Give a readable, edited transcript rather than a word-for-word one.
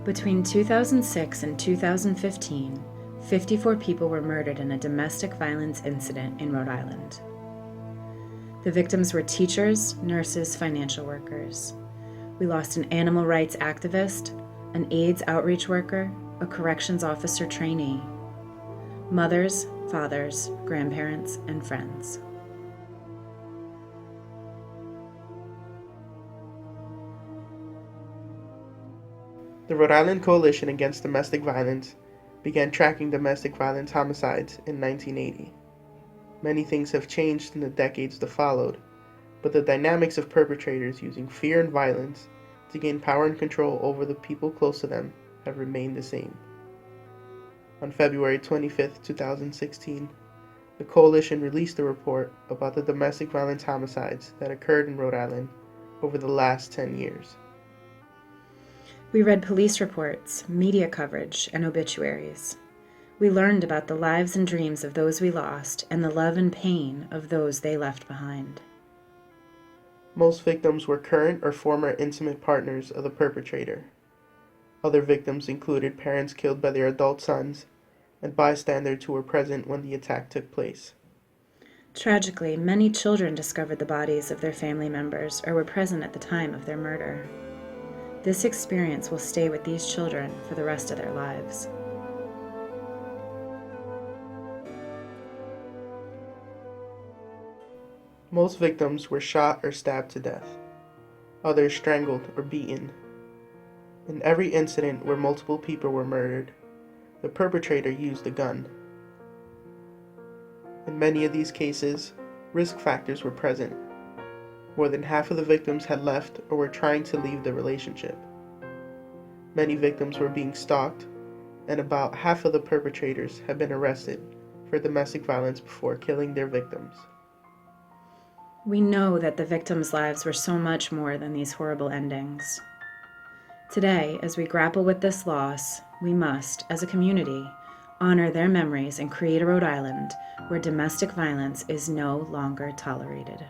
Between 2006 and 2015, 54 people were murdered in a domestic violence incident in Rhode Island. The victims were teachers, nurses, financial workers. We lost an animal rights activist, an AIDS outreach worker, a corrections officer trainee, mothers, fathers, grandparents, and friends. The Rhode Island Coalition Against Domestic Violence began tracking domestic violence homicides in 1980. Many things have changed in the decades that followed, but the dynamics of perpetrators using fear and violence to gain power and control over the people close to them have remained the same. On February 25, 2016, the Coalition released a report about the domestic violence homicides that occurred in Rhode Island over the last 10 years. We read police reports, media coverage, and obituaries. We learned about the lives and dreams of those we lost and the love and pain of those they left behind. Most victims were current or former intimate partners of the perpetrator. Other victims included parents killed by their adult sons and bystanders who were present when the attack took place. Tragically, many children discovered the bodies of their family members or were present at the time of their murder. This experience will stay with these children for the rest of their lives. Most victims were shot or stabbed to death. Others strangled or beaten. In every incident where multiple people were murdered, the perpetrator used a gun. In many of these cases, risk factors were present. More than half of the victims had left or were trying to leave the relationship. Many victims were being stalked, and about half of the perpetrators had been arrested for domestic violence before killing their victims. We know that the victims' lives were so much more than these horrible endings. Today, as we grapple with this loss, we must, as a community, honor their memories and create a Rhode Island where domestic violence is no longer tolerated.